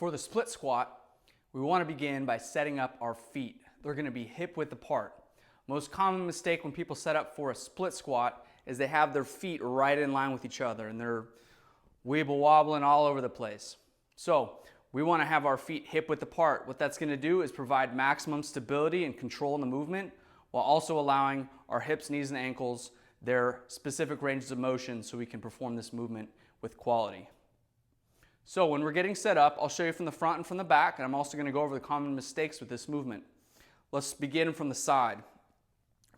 For the split squat, we want to begin by setting up our feet. They're going to be hip width apart. Most common mistake when people set up for a split squat is they have their feet right in line with each other and they're weeble wobbling all over the place. So we want to have our feet hip width apart. What that's going to do is provide maximum stability and control in the movement while also allowing our hips, knees, and ankles their specific ranges of motion so we can perform this movement with quality. So when we're getting set up, I'll show you from the front and from the back, and I'm also going to go over the common mistakes with this movement. Let's begin from the side.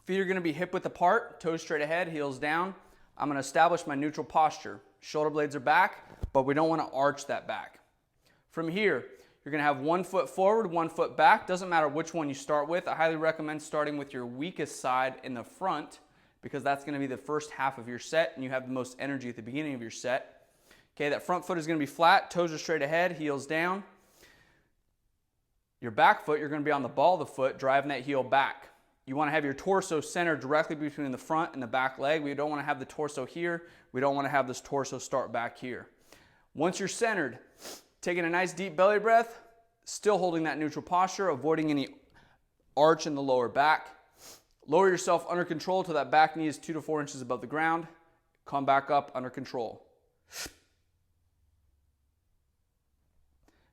Feet are going to be hip width apart, toes straight ahead, heels down. I'm going to establish my neutral posture. Shoulder blades are back, but we don't want to arch that back. From here, you're going to have 1 foot forward, 1 foot back. Doesn't matter which one you start with. I highly recommend starting with your weakest side in the front because that's going to be the first half of your set and you have the most energy at the beginning of your set. Okay, that front foot is going to be flat, toes are straight ahead, heels down. Your back foot, you're going to be on the ball of the foot, driving that heel back. You want to have your torso centered directly between the front and the back leg. We don't want to have the torso here. We don't want to have this torso start back here. Once you're centered, taking a nice deep belly breath, still holding that neutral posture, avoiding any arch in the lower back. Lower yourself under control till that back knee is 2 to 4 inches above the ground. Come back up under control.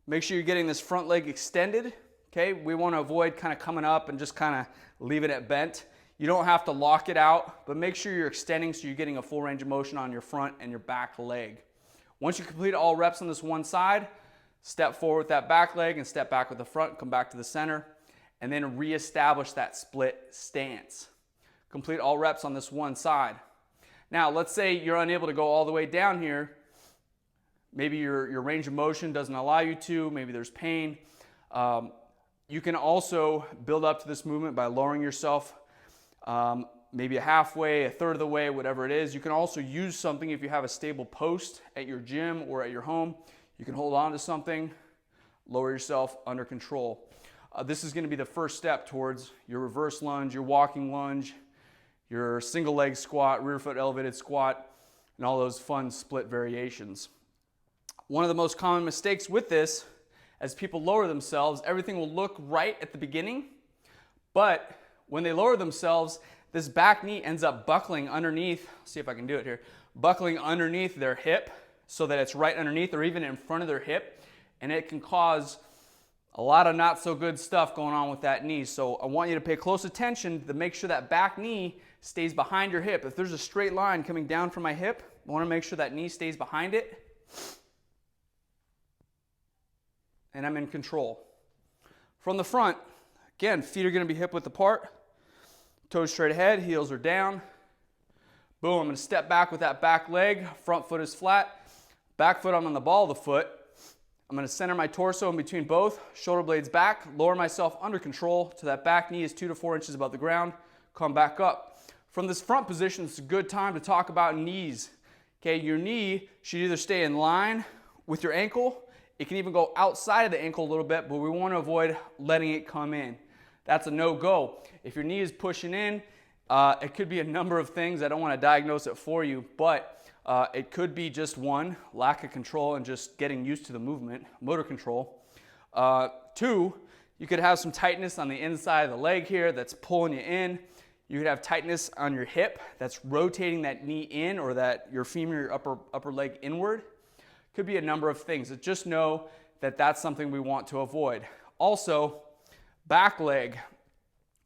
Make sure you're getting this front leg extended. Okay, we want to avoid kind of coming up and just kind of leave it at bent. You don't have to lock it out, but make sure you're extending so you're getting a full range of motion on your front and your back leg. Once you complete all reps on this one side, step forward with that back leg and step back with the front, come back to the center, and then reestablish that split stance. Complete all reps on this one side. Now, let's say you're unable to go all the way down here. Maybe your range of motion doesn't allow you to, maybe there's pain. You can also build up to this movement by lowering yourself maybe a halfway, a third of the way, whatever it is. You can also use something if you have a stable post at your gym or at your home. You can hold on to something, lower yourself under control. This is going to be the first step towards your reverse lunge, your walking lunge, your single leg squat, rear foot elevated squat, and all those fun split variations. One of the most common mistakes with this, as people lower themselves, everything will look right at the beginning, but when they lower themselves, this back knee ends up buckling underneath, see if I can do it here, buckling underneath their hip so that it's right underneath or even in front of their hip, and it can cause a lot of not so good stuff going on with that knee. So I want you to pay close attention to make sure that back knee stays behind your hip. If there's a straight line coming down from my hip, I want to make sure that knee stays behind it. And I'm in control. From the front, again, feet are going to be hip width apart, toes straight ahead, heels are down. Boom, I'm going to step back with that back leg, front foot is flat, back foot I'm on the ball of the foot. I'm going to center my torso in between both, shoulder blades back, lower myself under control till that back knee is 2 to 4 inches above the ground, come back up. From this front position, it's a good time to talk about knees. Okay, your knee should either stay in line with your ankle. It can even go outside of the ankle a little bit, but we want to avoid letting it come in. That's a no-go. If your knee is pushing in, it could be a number of things. I don't want to diagnose it for you, but it could be just one, lack of control and just getting used to the movement, motor control. 2, you could have some tightness on the inside of the leg here that's pulling you in. You could have tightness on your hip that's rotating that knee in or that your femur, your upper leg inward. Could be a number of things. But just know that that's something we want to avoid. Also, back leg.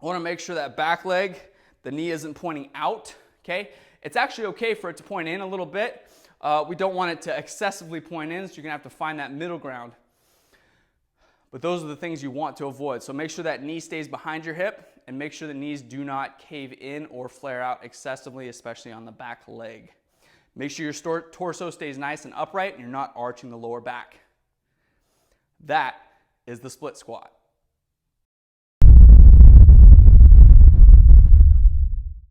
I want to make sure that back leg, the knee isn't pointing out. Okay? It's actually okay for it to point in a little bit. We don't want it to excessively point in, so you're going to have to find that middle ground. But those are the things you want to avoid. So make sure that knee stays behind your hip and make sure the knees do not cave in or flare out excessively, especially on the back leg. Make sure your torso stays nice and upright and you're not arching the lower back. That is the split squat.